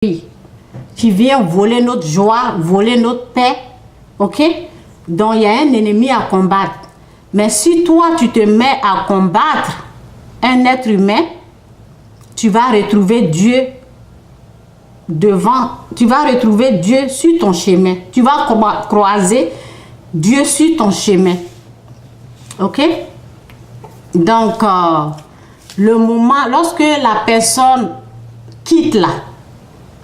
qui vient voler notre joie, voler notre paix. Ok? Donc, il y a un ennemi à combattre. Mais si toi, tu te mets à combattre un être humain, tu vas retrouver Dieu devant, tu vas retrouver Dieu sur ton chemin. Tu vas croiser Dieu sur ton chemin. Ok? Donc, le moment, lorsque la personne quitte là,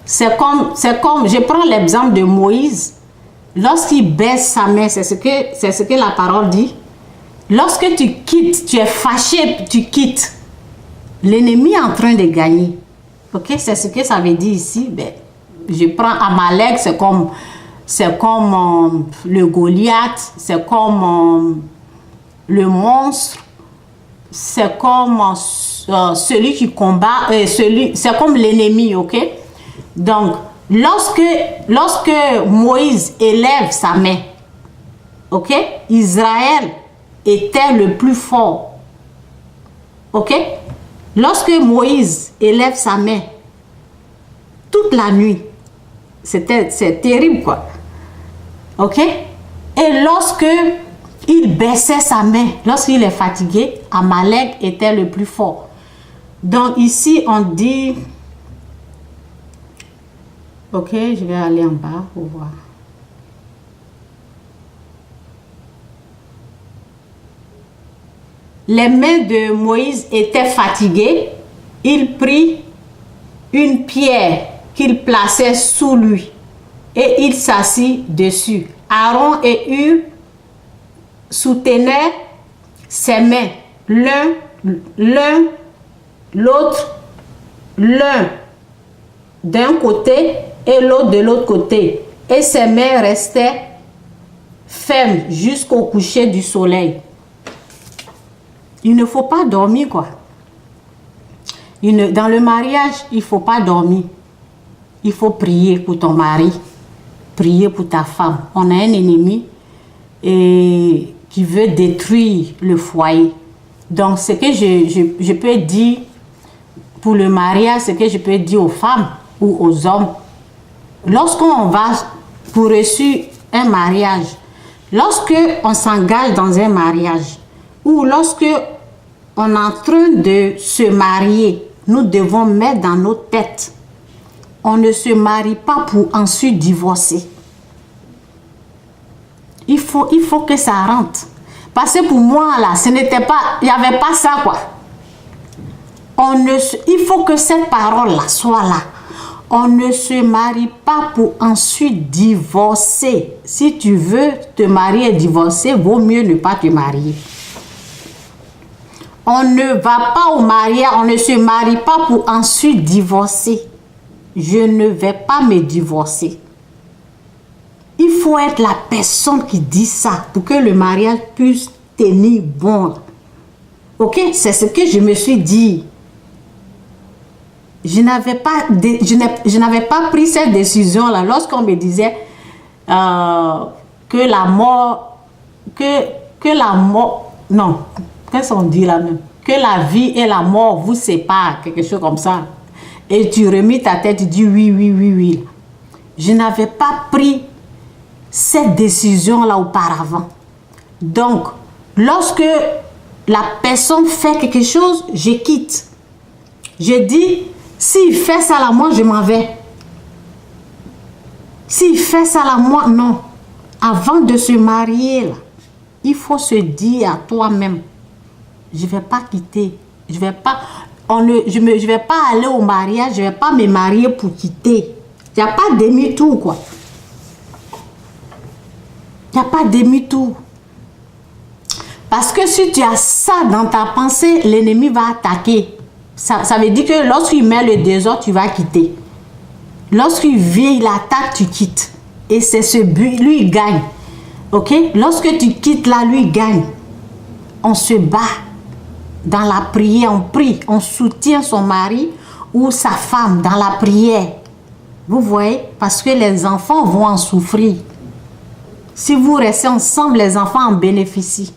c'est comme, je prends l'exemple de Moïse, lorsqu'il baisse sa main, c'est ce que la parole dit. Lorsque tu quittes, tu es fâché, tu quittes, l'ennemi est en train de gagner. Ok, c'est ce que ça veut dire ici. Ben, je prends Amalek, c'est comme le Goliath, c'est comme le monstre, c'est comme celui qui combat, c'est comme l'ennemi, ok? Donc, lorsque Moïse élève sa main, ok? Israël était le plus fort, ok? Lorsque Moïse élève sa main, toute la nuit, c'est terrible, quoi. Ok? Et lorsque il baissait sa main, lorsqu'il est fatigué, Amalek était le plus fort. Donc ici, on dit... Ok, je vais aller en bas pour voir. Les mains de Moïse étaient fatiguées. Il prit une pierre qu'il plaçait sous lui et il s'assit dessus. Aaron et Hur soutenaient ses mains, l'autre, l'un d'un côté et l'autre de l'autre côté. Et ses mains restaient fermes jusqu'au coucher du soleil. Il ne faut pas dormir, quoi. Dans le mariage, il ne faut pas dormir. Il faut prier pour ton mari, prier pour ta femme. On a un ennemi qui veut détruire le foyer. Donc, ce que je peux dire pour le mariage, ce que je peux dire aux femmes ou aux hommes, lorsqu'on va pour reçu un mariage, lorsque on s'engage dans un mariage, ou lorsque on est en train de se marier, nous devons mettre dans notre tête, on ne se marie pas pour ensuite divorcer. Il faut que ça rentre. Parce que pour moi, là, ce n'était pas, il n'y avait pas ça, quoi. Il faut que cette parole-là soit là. On ne se marie pas pour ensuite divorcer. Si tu veux te marier et divorcer, vaut mieux ne pas te marier. On ne va pas au mariage, on ne se marie pas pour ensuite divorcer. Je ne vais pas me divorcer. Il faut être la personne qui dit ça pour que le mariage puisse tenir bon. Ok, c'est ce que je me suis dit. Je n'avais pas pris cette décision-là lorsqu'on me disait que la mort, non, qu'est-ce qu'on dit là même? Que la vie et la mort vous séparent, quelque chose comme ça. Et tu remis ta tête, tu dis oui, oui, oui, oui. Je n'avais pas pris cette décision-là auparavant. Donc, lorsque la personne fait quelque chose, je quitte. Je dis, s'il fait ça là, moi, je m'en vais. S'il fait ça là, moi, non. Avant de se marier, là, il faut se dire à toi-même, je ne vais pas quitter. Je vais pas, je vais pas aller au mariage, je ne vais pas me marier pour quitter. Il n'y a pas demi-tour, quoi. Il n'y a pas demi-tour. Parce que si tu as ça dans ta pensée, l'ennemi va attaquer. Ça veut dire que lorsqu'il met le désordre, tu vas quitter. Lorsqu'il vient, il attaque, tu quittes. Et c'est ce but, lui, il gagne. Ok? Lorsque tu quittes là, lui, il gagne. On se bat dans la prière, on prie, on soutient son mari ou sa femme dans la prière. Vous voyez? Parce que les enfants vont en souffrir. Si vous restez ensemble, les enfants en bénéficient.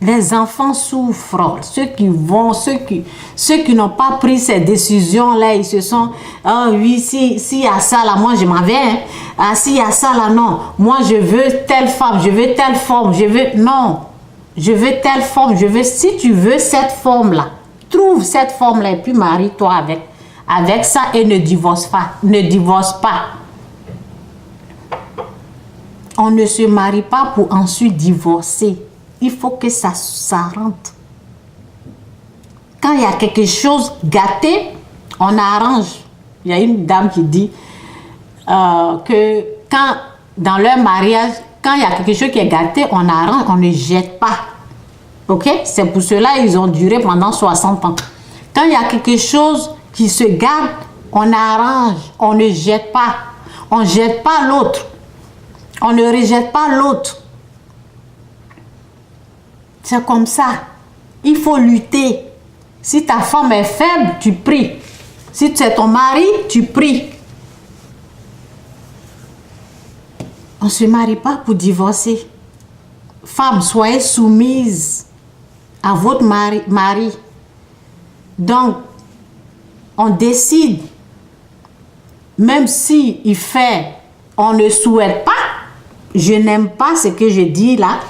Les enfants souffrent. Ceux qui n'ont pas pris ces décisions-là, ils se sont, ah oui, s'il y a ça là, moi je m'en vais. Hein. Ah, s'il y a ça là, non. Moi je veux telle femme, je veux telle forme, je veux, non. Je veux telle forme, je veux, si tu veux cette forme-là, trouve cette forme-là et puis marie-toi avec ça et ne divorce pas. Ne divorce pas. On ne se marie pas pour ensuite divorcer. Il faut que ça rentre. Quand il y a quelque chose gâté, on arrange. Il y a une dame qui dit que quand, dans leur mariage, quand il y a quelque chose qui est gâté, on arrange, on ne jette pas. Ok? C'est pour cela ils ont duré pendant 60 ans. Quand il y a quelque chose qui se garde, on arrange, on ne jette pas. On ne jette pas l'autre. On ne rejette pas l'autre. C'est comme ça. Il faut lutter. Si ta femme est faible, tu pries. Si c'est ton mari, tu pries. On ne se marie pas pour divorcer. Femmes, soyez soumises à votre mari. Donc, on décide, même si il fait, on ne souhaite pas. Je n'aime pas ce que je dis là.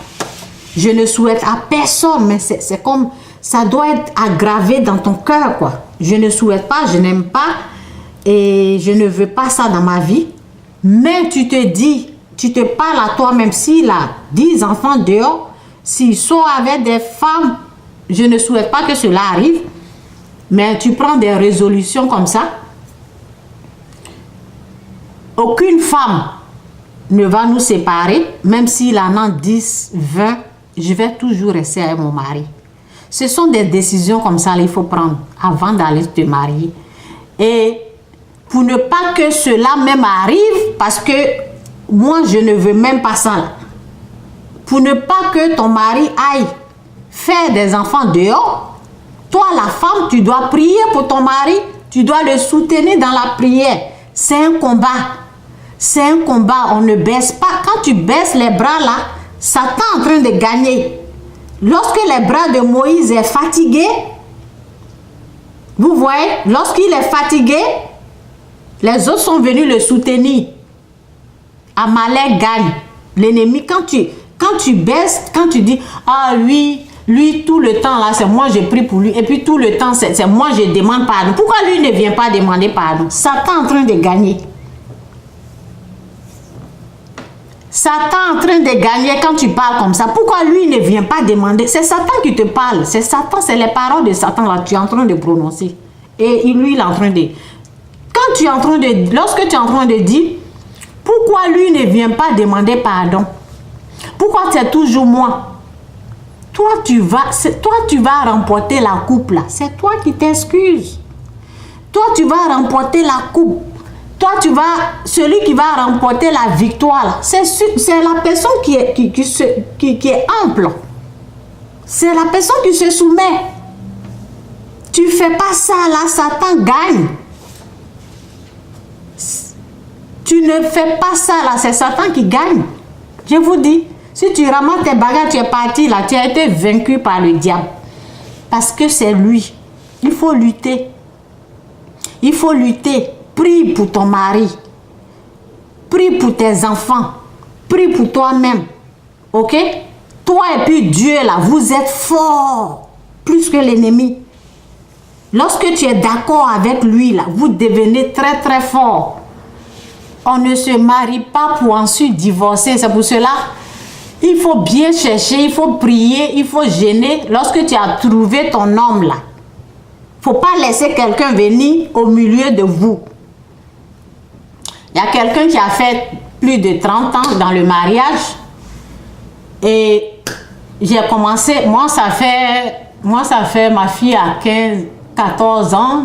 Je ne souhaite à personne, mais c'est comme, ça doit être aggravé dans ton cœur, quoi. Je ne souhaite pas, je n'aime pas, et je ne veux pas ça dans ma vie. Mais tu te dis, tu te parles à toi-même, s'il a 10 enfants dehors, s'ils sont avec des femmes, je ne souhaite pas que cela arrive, mais tu prends des résolutions comme ça. Aucune femme ne va nous séparer, même s'il en a 10, 20, je vais toujours rester avec mon mari. Ce sont des décisions comme ça qu'il faut prendre avant d'aller te marier. Et pour ne pas que cela même arrive, parce que moi je ne veux même pas ça. Pour ne pas que ton mari aille faire des enfants dehors, toi la femme, tu dois prier pour ton mari, tu dois le soutenir dans la prière. C'est un combat. C'est un combat, on ne baisse pas. Quand tu baisses les bras là, Satan est en train de gagner. Lorsque les bras de Moïse est fatigué, vous voyez, lorsqu'il est fatigué, les autres sont venus le soutenir. Amalek gagne. L'ennemi, quand tu baisses, quand tu dis, ah lui tout le temps là, c'est moi je prie pour lui, et puis tout le temps, c'est moi je demande pardon. Pourquoi lui ne vient pas demander pardon? Satan est en train de gagner. Satan est en train de gagner quand tu parles comme ça. Pourquoi lui ne vient pas demander? C'est Satan qui te parle. C'est Satan, c'est les paroles de Satan là tu es en train de prononcer. Et lui, il est en train de... Quand tu es en train de... Lorsque tu es en train de dire, pourquoi lui ne vient pas demander pardon? Pourquoi c'est toujours moi? Toi, tu vas remporter la coupe là. C'est toi qui t'excuses. Toi, tu vas remporter la coupe. Toi, celui qui va remporter la victoire, c'est la personne qui est ample. C'est la personne qui se soumet. Tu ne fais pas ça là, Satan gagne. Tu ne fais pas ça là, c'est Satan qui gagne. Je vous dis, si tu ramasses tes bagages, tu es parti là, tu as été vaincu par le diable. Parce que c'est lui. Il faut lutter. Il faut lutter. Prie pour ton mari. Prie pour tes enfants. Prie pour toi-même. Ok? Toi et puis Dieu là, vous êtes forts. Plus que l'ennemi. Lorsque tu es d'accord avec lui là, vous devenez très très fort. On ne se marie pas pour ensuite divorcer. C'est pour cela, il faut bien chercher, il faut prier, il faut gêner. Lorsque tu as trouvé ton homme là, il ne faut pas laisser quelqu'un venir au milieu de vous. Il y a quelqu'un qui a fait plus de 30 ans dans le mariage. Et j'ai commencé, moi ça fait ma fille à 14 ans,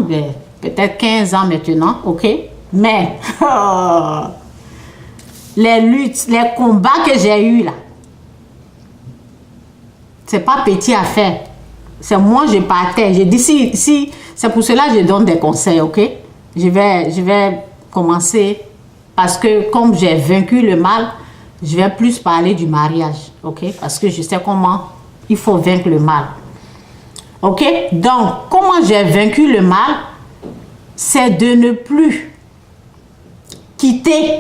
peut-être 15 ans maintenant, ok? Mais les luttes, les combats que j'ai eus là, c'est pas petit à faire. C'est moi je partais. Je dis si c'est pour cela que je donne des conseils, ok? Je vais commencer parce que comme j'ai vaincu le mal, je vais plus parler du mariage, ok? Parce que je sais comment Il faut vaincre le mal. Ok? Donc, comment j'ai vaincu le mal? C'est de ne plus quitter.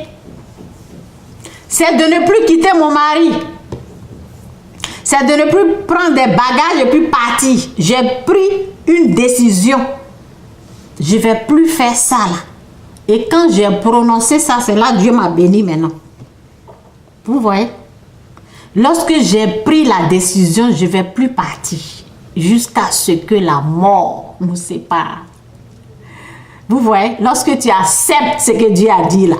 C'est de ne plus quitter mon mari. C'est de ne plus prendre des bagages et puis partir. J'ai pris une décision. Je ne vais plus faire ça là. Et quand j'ai prononcé ça, c'est là que Dieu m'a béni maintenant. Vous voyez? Lorsque j'ai pris la décision, je ne vais plus partir. Jusqu'à ce que la mort nous sépare. Vous voyez? Lorsque tu acceptes ce que Dieu a dit là.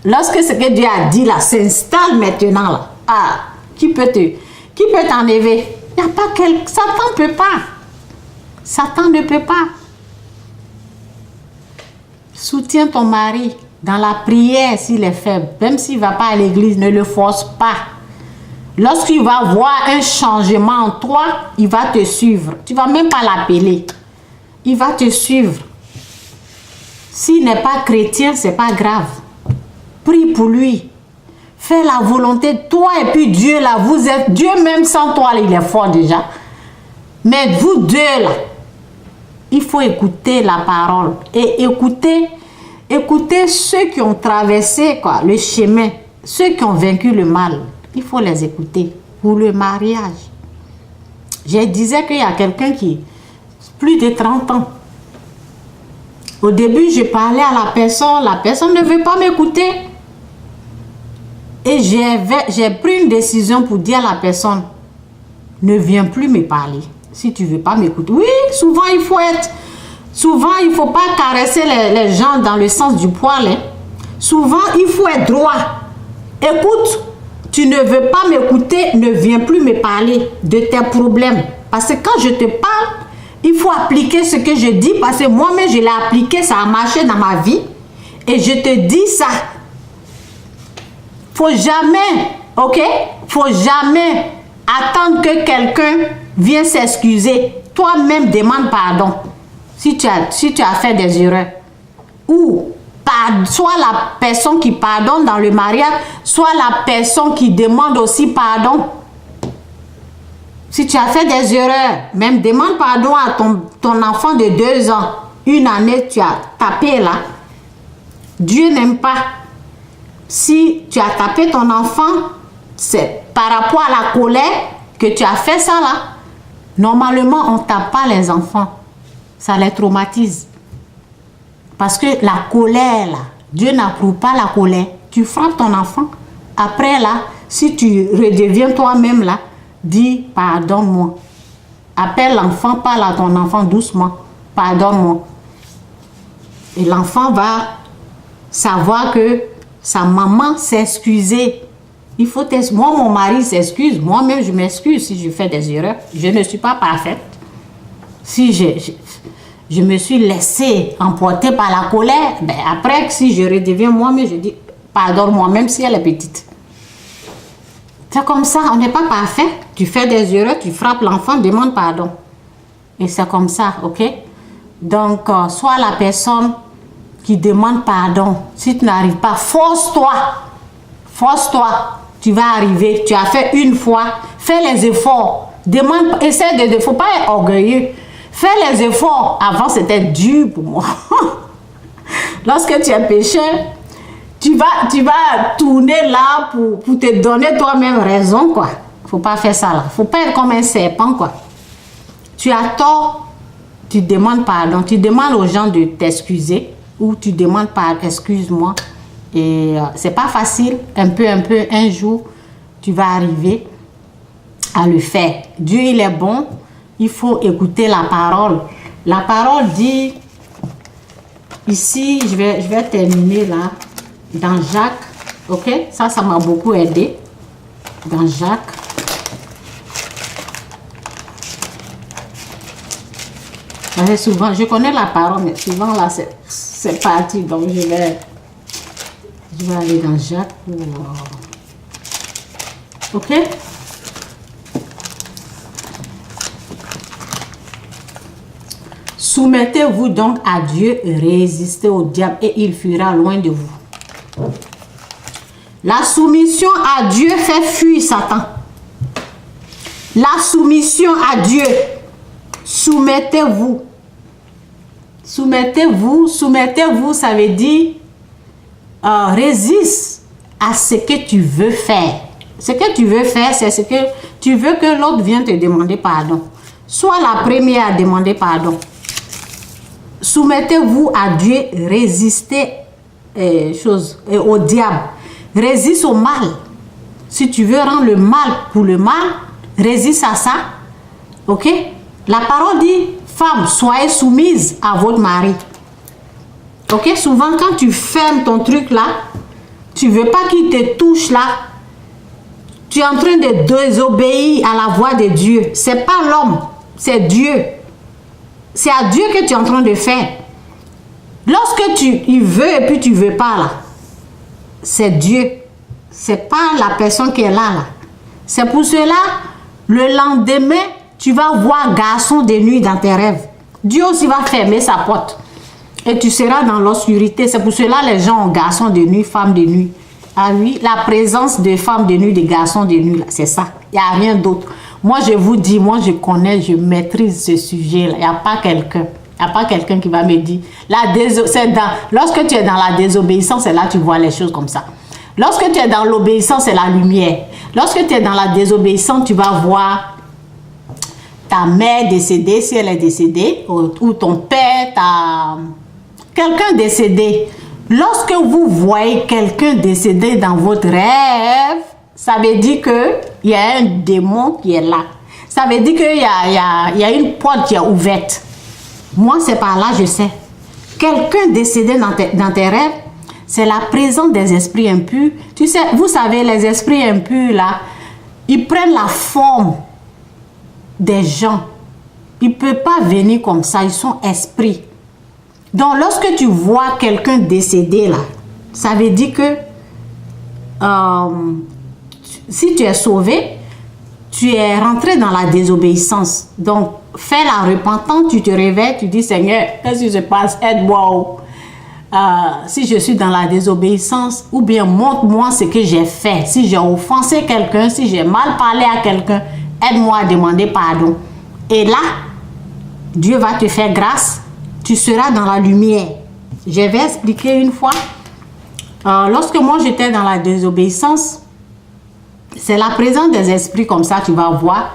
Lorsque ce que Dieu a dit là s'installe maintenant là. Ah, qui peut t'enlever? Il n'y a pas quelqu'un. Satan ne peut pas. Satan ne peut pas. Soutiens ton mari dans la prière s'il est faible. Même s'il ne va pas à l'église, ne le force pas. Lorsqu'il va voir un changement en toi, il va te suivre. Tu ne vas même pas l'appeler. Il va te suivre. S'il n'est pas chrétien, ce n'est pas grave. Prie pour lui. Fais la volonté de toi et puis Dieu là, vous êtes... Dieu même sans toi, il est fort déjà. Mais vous deux là, il faut écouter la parole. Et écouter ceux qui ont traversé quoi, le chemin. Ceux qui ont vaincu le mal. Il faut les écouter pour le mariage. Je disais qu'il y a quelqu'un qui... Plus de 30 ans. Au début, je parlais à la personne ne veut pas m'écouter. Et j'ai pris une décision pour dire à la personne, ne viens plus me parler si tu ne veux pas m'écouter. Oui, souvent il faut être... Souvent, il ne faut pas caresser les gens dans le sens du poil. Hein. Souvent, il faut être droit. Écoute, tu ne veux pas m'écouter, ne viens plus me parler de tes problèmes. Parce que quand je te parle, il faut appliquer ce que je dis parce que moi-même, je l'ai appliqué, ça a marché dans ma vie. Et je te dis ça. Faut jamais, ok? Faut jamais attendre que quelqu'un vienne s'excuser. Toi-même, demande pardon. Si tu as fait des erreurs. Ou soit la personne qui pardonne dans le mariage, soit la personne qui demande aussi pardon. Si tu as fait des erreurs, même demande pardon à ton enfant de 2 ans. Une année, tu as tapé là. Dieu n'aime pas. Si tu as tapé ton enfant, c'est par rapport à la colère que tu as fait ça là. Normalement, on ne tape pas les enfants. Ça les traumatise. Parce que la colère là, Dieu n'approuve pas la colère. Tu frappes ton enfant. Après là, si tu redeviens toi-même là, dis pardonne-moi. Appelle l'enfant, parle à ton enfant doucement. Pardonne-moi. Et l'enfant va savoir que sa maman s'est excusée. Il faut moi, mon mari s'excuse. Moi-même, je m'excuse si je fais des erreurs. Je ne suis pas parfaite. Si je me suis laissée emporter par la colère, ben après, si je redeviens moi-même, je dis pardonne-moi, même si elle est petite. C'est comme ça, on n'est pas parfait. Tu fais des erreurs, tu frappes l'enfant, demande pardon. Et c'est comme ça, ok? Donc, soit la personne qui demande pardon. Si tu n'arrives pas, force-toi. Force-toi. Tu vas arriver. Tu as fait une fois. Fais les efforts. Demande, essaie de... Il ne faut pas être orgueilleux. Fais les efforts. Avant, c'était dur pour moi. Lorsque tu es pécheur, tu vas tourner là pour te donner toi-même raison, quoi. Il ne faut pas faire ça là. Il ne faut pas être comme un serpent, quoi. Tu as tort, tu demandes pardon. Tu demandes aux gens de t'excuser ou tu demandes pardon, excuse-moi. Et c'est pas facile. Un peu, un jour, tu vas arriver à le faire. Dieu, il est bon. Il faut écouter la parole. La parole dit, ici, je vais terminer là, dans Jacques, ok? Ça m'a beaucoup aidé. Dans Jacques. Souvent, je connais la parole, mais souvent là, c'est parti. Donc, je vais aller dans Jacques pour... ok? Soumettez-vous donc à Dieu et résistez au diable et il fuira loin de vous. La soumission à Dieu fait fuir Satan. La soumission à Dieu. Soumettez-vous. Soumettez-vous. Soumettez-vous, ça veut dire résiste à ce que tu veux faire. Ce que tu veux faire, c'est ce que tu veux que l'autre vienne te demander pardon. Sois la première à demander pardon. Soumettez-vous à Dieu, résistez au diable. Résiste au mal. Si tu veux rendre le mal pour le mal, résiste à ça. Ok? La parole dit, femme, soyez soumise à votre mari. Ok? Souvent, quand tu fermes ton truc là, tu veux pas qu'il te touche là, tu es en train de désobéir à la voix de Dieu. C'est pas l'homme, c'est Dieu. C'est à Dieu que tu es en train de faire. Lorsque il veut et puis tu veux pas là, c'est Dieu. C'est pas la personne qui est là. C'est pour cela, le lendemain, tu vas voir garçon de nuit dans tes rêves. Dieu aussi va fermer sa porte. Et tu seras dans l'obscurité. C'est pour cela les gens ont garçon de nuit, femme de nuit. Ah oui, la présence de femmes de nuit, de garçons de nuit, c'est ça. Il n'y a rien d'autre. Moi, je vous dis, moi, je connais, je maîtrise ce sujet-là. Il n'y a pas quelqu'un. Il n'y a pas quelqu'un qui va me dire. Lorsque tu es dans la désobéissance, c'est là que tu vois les choses comme ça. Lorsque tu es dans l'obéissance, c'est la lumière. Lorsque tu es dans la désobéissance, tu vas voir ta mère décédée, si elle est décédée, ou ton père, quelqu'un décédé. Lorsque vous voyez quelqu'un décédé dans votre rêve, ça veut dire qu'il y a un démon qui est là. Ça veut dire qu'il y a une porte qui est ouverte. Moi, c'est par là, je sais. Quelqu'un décédé dans tes rêves, c'est la présence des esprits impurs. Tu sais, vous savez, les esprits impurs, là, ils prennent la forme des gens. Ils ne peuvent pas venir comme ça, ils sont esprits. Donc, lorsque tu vois quelqu'un décédé, là, ça veut dire que si tu es sauvé, tu es rentré dans la désobéissance. Donc, fais la repentance, tu te réveilles, tu dis, Seigneur, qu'est-ce qui se passe? Aide-moi. Si je suis dans la désobéissance, ou bien montre-moi ce que j'ai fait. Si j'ai offensé quelqu'un, si j'ai mal parlé à quelqu'un, aide-moi à demander pardon. Et là, Dieu va te faire grâce. Tu seras dans la lumière. Je vais expliquer une fois. Lorsque moi j'étais dans la désobéissance, c'est la présence des esprits comme ça, tu vas voir.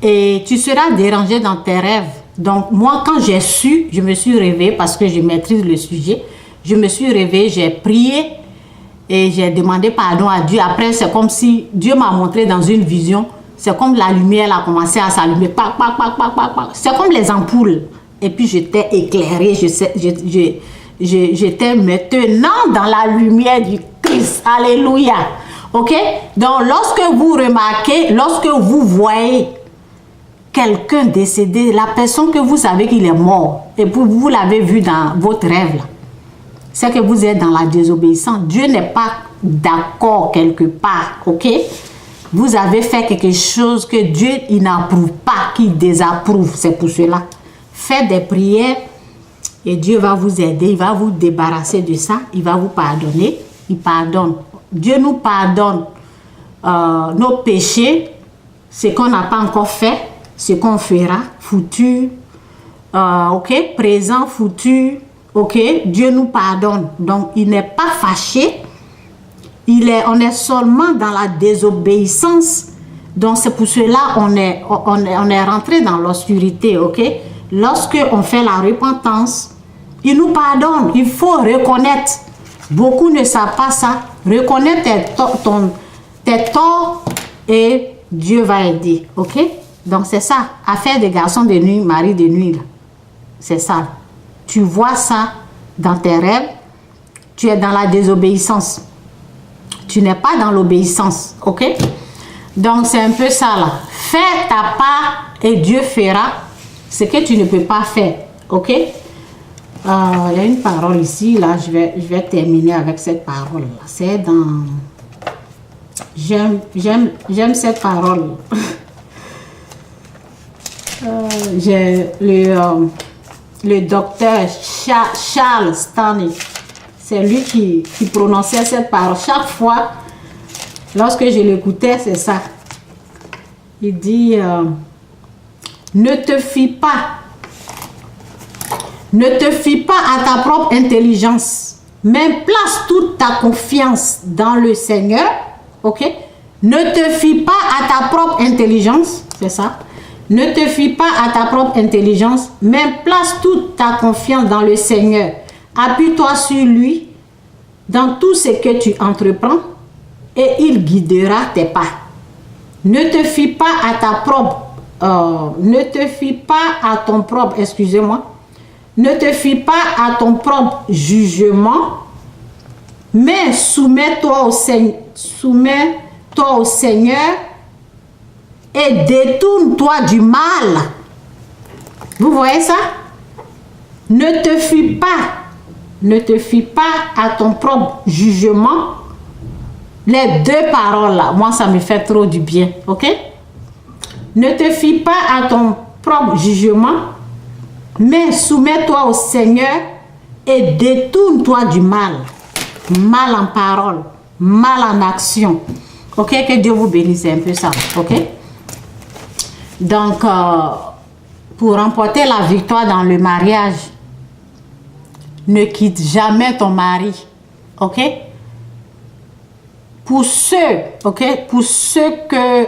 Et tu seras dérangé dans tes rêves. Donc moi, quand j'ai su, je me suis réveillée parce que je maîtrise le sujet. Je me suis réveillée, j'ai prié et j'ai demandé pardon à Dieu. Après, c'est comme si Dieu m'a montré dans une vision. C'est comme la lumière a commencé à s'allumer. C'est comme les ampoules. Et puis j'étais éclairée, j'étais maintenant dans la lumière du Christ. Alléluia. Ok? Donc lorsque vous remarquez, lorsque vous voyez quelqu'un décédé, la personne que vous savez qu'il est mort, et vous l'avez vu dans votre rêve, c'est que vous êtes dans la désobéissance. Dieu n'est pas d'accord quelque part. Ok? Vous avez fait quelque chose que Dieu il n'approuve pas, qu'il désapprouve. C'est pour cela. Faites des prières et Dieu va vous aider, il va vous débarrasser de ça, il va vous pardonner, il pardonne. Dieu nous pardonne nos péchés, ce qu'on n'a pas encore fait, ce qu'on fera, futur, ok, présent, futur, ok, Dieu nous pardonne. Donc il n'est pas fâché, on est seulement dans la désobéissance. Donc c'est pour cela on est rentré dans l'obscurité, ok. Lorsque on fait la repentance, il nous pardonne. Il faut reconnaître. Beaucoup ne savent pas ça. Reconnaître tes torts et Dieu va aider. Ok? Donc c'est ça. Affaire des garçons de nuit, mari de nuit. C'est ça. Tu vois ça dans tes rêves. Tu es dans la désobéissance. Tu n'es pas dans l'obéissance. Ok? Donc c'est un peu ça là. Fais ta part et Dieu fera ce que tu ne peux pas faire, ok? Il y a une parole ici, là, je vais terminer avec cette parole-là. C'est dans... J'aime cette parole. J'ai le docteur Charles Stanley. C'est lui qui prononçait cette parole. Chaque fois, lorsque je l'écoutais, c'est ça. Il dit, ne te fie pas. Ne te fie pas à ta propre intelligence, mais place toute ta confiance dans le Seigneur. Ok? Ne te fie pas à ta propre intelligence, c'est ça? Ne te fie pas à ta propre intelligence, mais place toute ta confiance dans le Seigneur. Appuie-toi sur lui dans tout ce que tu entreprends et il guidera tes pas. Ne te fie pas à ta propre, ne te fie pas à ton propre, excusez-moi, ne te fie pas à ton propre jugement, mais soumets-toi au Seigneur et détourne-toi du mal. Vous voyez ça? Ne te fie pas à ton propre jugement. Les deux paroles là, moi ça me fait trop du bien, ok? Ne te fie pas à ton propre jugement, mais soumets-toi au Seigneur et détourne-toi du mal. Mal en parole, mal en action. Ok? Que Dieu vous bénisse, un peu ça, ok? Donc, pour remporter la victoire dans le mariage, ne quitte jamais ton mari, ok? Pour ceux que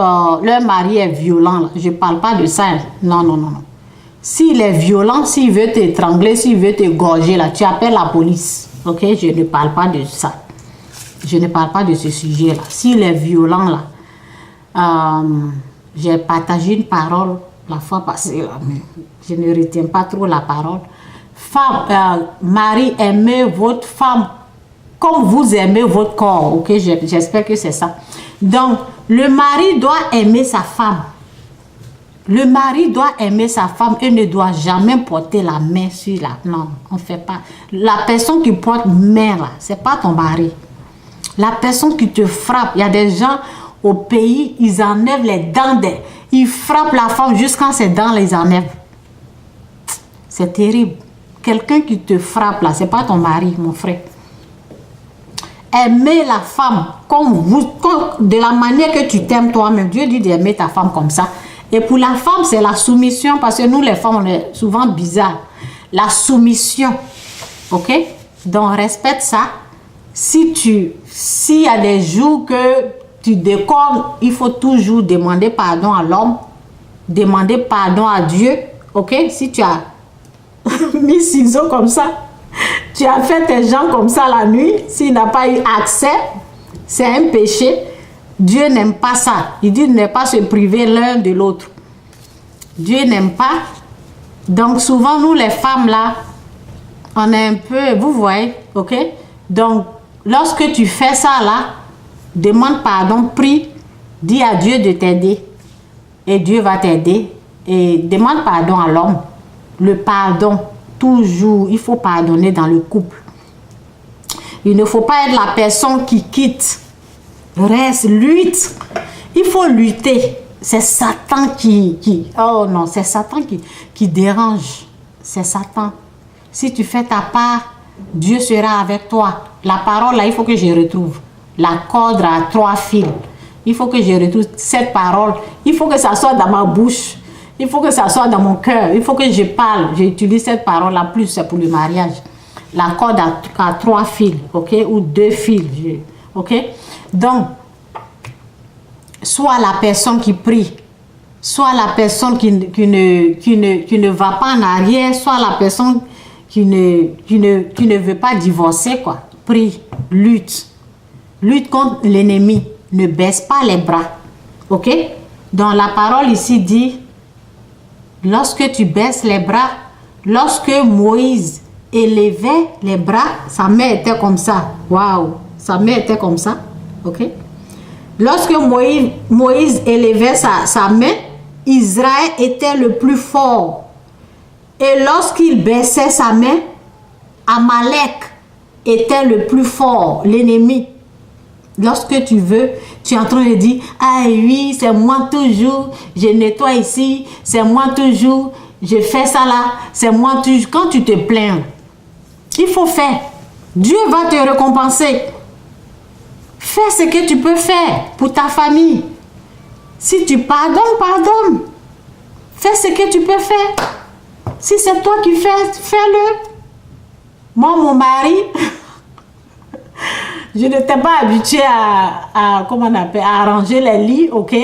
leur mari est violent, je ne parle pas de ça, non. S'il est violent, s'il veut t'étrangler, s'il veut te gorger, là, tu appelles la police, ok? Je ne parle pas de ça. Je ne parle pas de ce sujet-là. S'il est violent, là, j'ai partagé une parole la fois passée, là, mais je ne retiens pas trop la parole. Femme, mari, aimez votre femme comme vous aimez votre corps, ok? J'espère que c'est ça. Donc, le mari doit aimer sa femme. Le mari doit aimer sa femme et ne doit jamais porter la main sur la... Non, on ne fait pas. La personne qui porte main, là, ce n'est pas ton mari. La personne qui te frappe, il y a des gens au pays, ils enlèvent les dents, ils frappent la femme jusqu'à ses dents, les enlèvent. C'est terrible. Quelqu'un qui te frappe, là, ce n'est pas ton mari, mon frère. Aimer la femme de la manière que tu t'aimes toi-même. Dieu dit d'aimer ta femme comme ça. Et pour la femme, c'est la soumission, parce que nous, les femmes, on est souvent bizarres. La soumission, ok? Donc, respecte ça. S'il y a des jours que tu déconnes, il faut toujours demander pardon à l'homme, demander pardon à Dieu, ok? Si tu as mis ciseaux comme ça, tu as fait tes jambes comme ça la nuit, s'il n'a pas eu accès, c'est un péché. Dieu n'aime pas ça. Il dit de ne pas se priver l'un de l'autre. Dieu n'aime pas. Donc souvent, nous les femmes là, on est un peu, vous voyez, ok? Donc, lorsque tu fais ça là, demande pardon, prie, dis à Dieu de t'aider. Et Dieu va t'aider. Et demande pardon à l'homme. Le pardon, toujours, il faut pardonner dans le couple. Il ne faut pas être la personne qui quitte. Reste, lutte. Il faut lutter. C'est Satan oh non, c'est Satan qui dérange. C'est Satan. Si tu fais ta part, Dieu sera avec toi. La parole là, il faut que je retrouve. La corde à 3 fils. Il faut que je retrouve cette parole. Il faut que ça soit dans ma bouche. Il faut que ça soit dans mon cœur. Il faut que je parle. J'utilise cette parole là plus, c'est pour le mariage. La corde à 3 fils, ok? Ou 2 fils, ok? Donc, soit la personne qui prie, soit la personne qui ne va pas en arrière, soit la personne qui ne veut pas divorcer, quoi. Prie, lutte. Lutte contre l'ennemi. Ne baisse pas les bras. Ok? Donc, la parole ici dit, lorsque tu baisses les bras, lorsque Moïse élevait les bras, sa main était comme ça. Waouh! Sa main était comme ça. Ok? Lorsque Moïse élevait sa main, Israël était le plus fort. Et lorsqu'il baissait sa main, Amalek était le plus fort, l'ennemi. Lorsque tu veux, tu es en train de dire, ah oui, c'est moi toujours, je nettoie ici, c'est moi toujours, je fais ça là, c'est moi toujours. Quand tu te plains, il faut faire. Dieu va te récompenser. Fais ce que tu peux faire pour ta famille. Si tu pardonnes, pardonne. Fais ce que tu peux faire. Si c'est toi qui fais, fais-le. Moi, mon mari, je n'étais pas habituée comment on appelle, à arranger les lits, ok?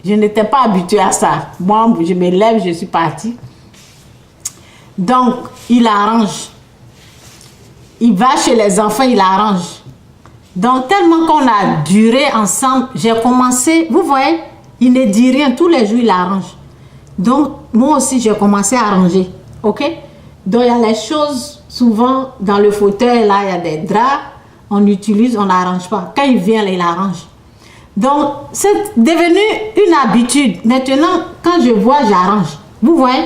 Je n'étais pas habituée à ça. Moi, je me lève, je suis partie. Donc, il arrange. Il va chez les enfants, il arrange. Donc, tellement qu'on a duré ensemble, j'ai commencé, vous voyez, il ne dit rien, tous les jours, il arrange. Donc, moi aussi, j'ai commencé à arranger, ok? Donc, il y a les choses, souvent, dans le fauteuil, là, il y a des draps, on utilise, on n'arrange pas. Quand il vient, là, il arrange. Donc, c'est devenu une habitude. Maintenant, quand je vois, j'arrange. Vous voyez?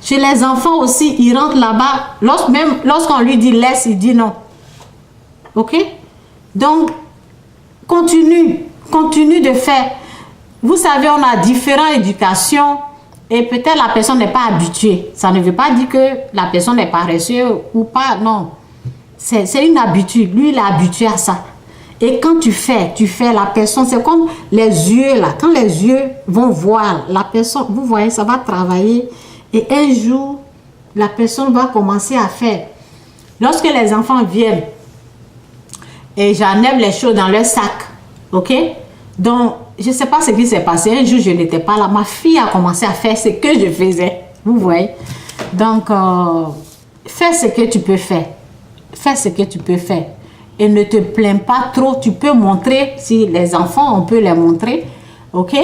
Chez les enfants aussi, ils rentrent là-bas. Même lorsqu'on lui dit laisse, il dit non. Ok? Donc, continue de faire. Vous savez, on a différentes éducations et peut-être la personne n'est pas habituée. Ça ne veut pas dire que la personne est paresseuse ou pas. Non. C'est une habitude. Lui, il est habitué à ça. Et quand tu fais la personne, c'est comme les yeux là. Quand les yeux vont voir la personne, vous voyez, ça va travailler. Et un jour, la personne va commencer à faire. Lorsque les enfants viennent, et j'enlève les choses dans leur sac, ok? Donc, je ne sais pas ce qui s'est passé. Un jour, je n'étais pas là. Ma fille a commencé à faire ce que je faisais. Vous voyez? Donc, fais ce que tu peux faire. Fais ce que tu peux faire. Et ne te plains pas trop. Tu peux montrer, si les enfants, on peut les montrer. Ok?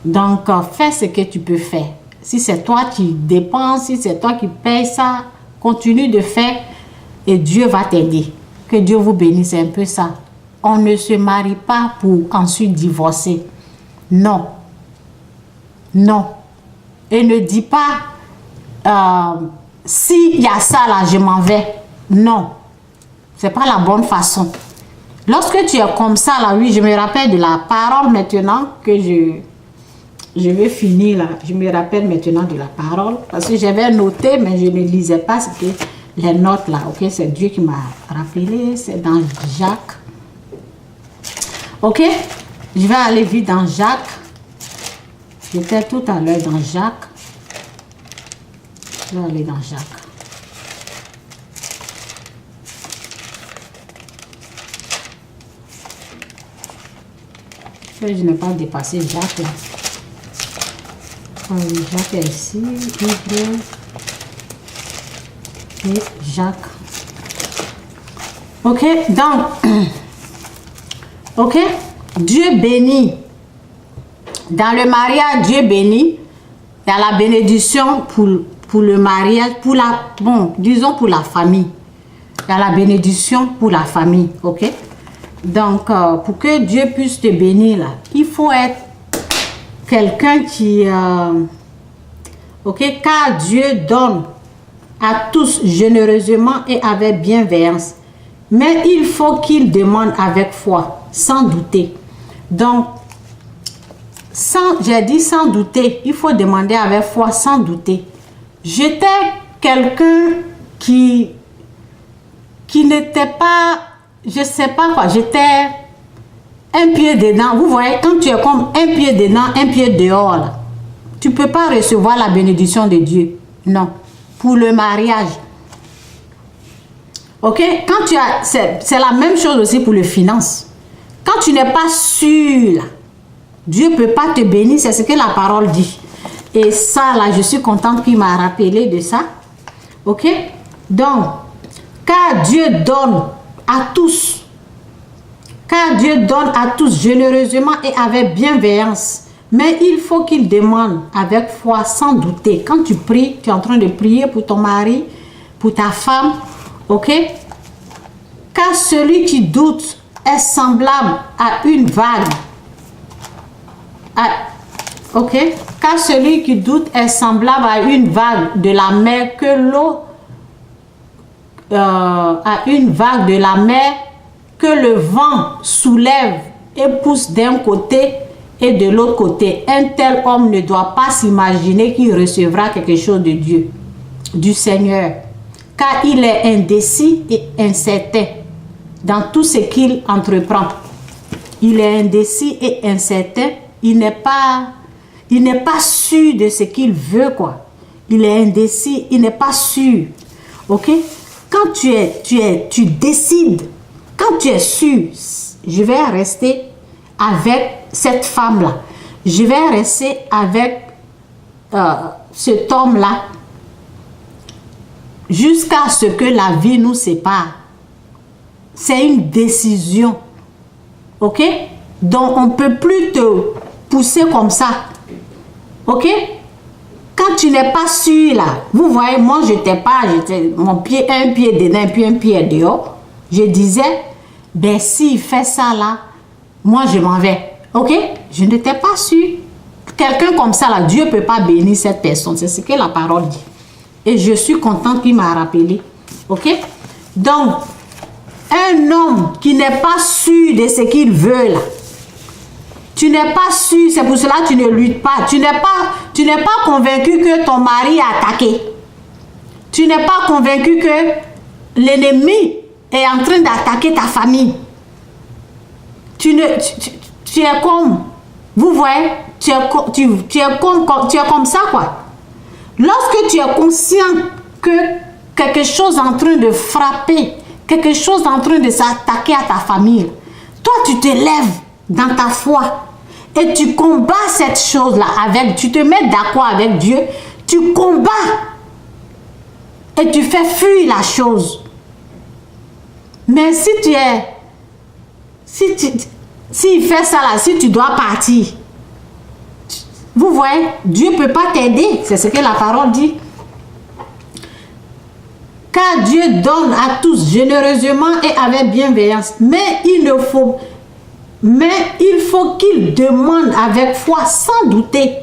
Donc, fais ce que tu peux faire. Si c'est toi qui dépenses, si c'est toi qui payes ça, continue de faire et Dieu va t'aider. Que Dieu vous bénisse, c'est un peu ça. On ne se marie pas pour ensuite divorcer. Non. Non. Et ne dis pas, s'il y a ça là, je m'en vais. Non. C'est pas la bonne façon. Lorsque tu es comme ça là, oui, je me rappelle de la parole maintenant que je vais finir là. Je me rappelle maintenant de la parole parce que j'avais noté, mais je ne lisais pas. C'était les notes là. Ok, c'est Dieu qui m'a rappelé. C'est dans Jacques. Ok, je vais aller vite dans Jacques. J'étais tout à l'heure dans Jacques. Je vais aller dans Jacques. Je n'ai pas dépassé Jacques là. Jacques est ici. Livre et Jacques. Ok, donc, ok, Dieu bénit. Dans le mariage, Dieu bénit. Il y a la bénédiction pour le mariage, disons pour la famille. Il y a la bénédiction pour la famille, ok? Donc, pour que Dieu puisse te bénir, là, il faut être quelqu'un qui... ok, car Dieu donne à tous généreusement et avec bienveillance. Mais il faut qu'il demande avec foi, sans douter. Donc, j'ai dit sans douter, il faut demander avec foi, sans douter. J'étais quelqu'un qui n'était pas, je sais pas quoi, j'étais un pied dedans. Vous voyez, quand tu es comme un pied dedans, un pied dehors, là, tu ne peux pas recevoir la bénédiction de Dieu. Non. Pour le mariage. Ok? Quand tu as, c'est la même chose aussi pour les finances. Quand tu n'es pas sûr, là, Dieu ne peut pas te bénir, c'est ce que la parole dit. Et ça, là, je suis contente qu'il m'a rappelé de ça. Ok? Donc, car Dieu donne à tous. Car Dieu donne à tous généreusement et avec bienveillance. Mais il faut qu'il demande avec foi, sans douter. Quand tu pries, tu es en train de prier pour ton mari, pour ta femme. Ok? Car celui qui doute est semblable à une vague. Ok? Car celui qui doute est semblable à une vague de la mer que l'eau, à une vague de la mer que le vent soulève et pousse d'un côté et de l'autre côté. Un tel homme ne doit pas s'imaginer qu'il recevra quelque chose de Dieu, du Seigneur, car il est indécis et incertain dans tout ce qu'il entreprend. Il est indécis et incertain il n'est pas sûr de ce qu'il veut, quoi. Il est indécis, il n'est pas sûr. Ok? Quand tu décides, quand tu es sûr, je vais rester avec cette femme-là. Je vais rester avec cet homme-là jusqu'à ce que la vie nous sépare. C'est une décision. Ok? Donc, on ne peut plus te pousser comme ça. Ok? Quand tu n'es pas sûr, là, vous voyez, moi, j'étais mon pied, un pied dedans, puis un pied dehors. Je disais, ben, s'il fait ça, là, moi, je m'en vais. Ok? Je n'étais pas sûr. Quelqu'un comme ça, là, Dieu ne peut pas bénir cette personne. C'est ce que la parole dit. Et je suis contente qu'il m'a rappelé. Ok? Donc, un homme qui n'est pas sûr de ce qu'il veut, là, tu n'es pas sûr, c'est pour cela que tu ne luttes pas. Tu n'es pas convaincu que ton mari a attaqué. Tu n'es pas convaincu que l'ennemi est en train d'attaquer ta famille. Tu es comme, vous voyez, tu es comme ça, quoi. Lorsque tu es conscient que quelque chose est en train de frapper, quelque chose est en train de s'attaquer à ta famille, toi, tu te lèves dans ta foi et tu combats cette chose-là tu te mets d'accord avec Dieu, tu combats et tu fais fuir la chose. Mais s'il fait ça là, si tu dois partir, vous voyez, Dieu ne peut pas t'aider. C'est ce que la parole dit. Car Dieu donne à tous généreusement et avec bienveillance. Mais il faut qu'il demande avec foi sans douter.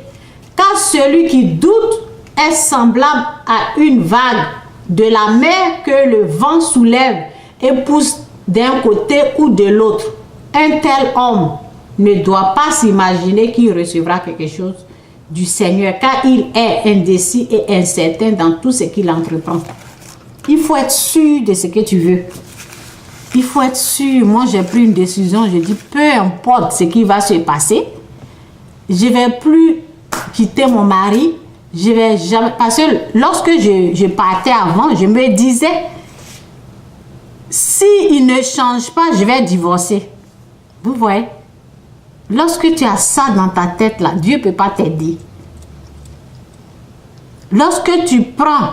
Car celui qui doute est semblable à une vague de la mer que le vent soulève et pousse d'un côté ou de l'autre. Un tel homme ne doit pas s'imaginer qu'il recevra quelque chose du Seigneur, car il est indécis et incertain dans tout ce qu'il entreprend. Il faut être sûr de ce que tu veux. Il faut être sûr. Moi, j'ai pris une décision. Je dis, peu importe ce qui va se passer, je ne vais plus quitter mon mari. Je vais jamais, parce que lorsque je partais avant, je me disais, s'il ne change pas, je vais divorcer. Vous voyez? Lorsque tu as ça dans ta tête, là, Dieu ne peut pas t'aider. Lorsque tu prends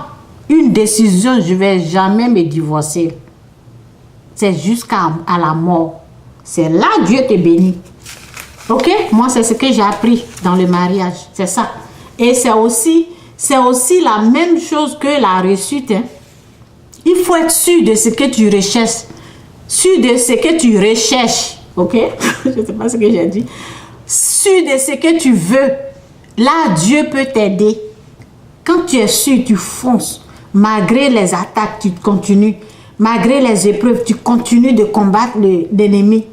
une décision, je ne vais jamais me divorcer. C'est jusqu'à la mort. C'est là que Dieu te bénit. Ok? Moi, c'est ce que j'ai appris dans le mariage. C'est ça. Et c'est aussi la même chose que la réussite. Hein? Il faut être sûr de ce que tu recherches. Sûr de ce que tu recherches. Ok? Je ne sais pas ce que j'ai dit. Sûr de ce que tu veux. Là, Dieu peut t'aider. Quand tu es sûr, tu fonces. Malgré les attaques, tu continues. Malgré les épreuves, tu continues de combattre l'ennemi.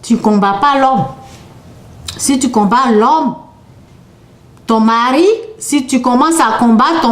Tu ne combats pas l'homme. Si tu combats l'homme, ton mari, si tu commences à combattre ton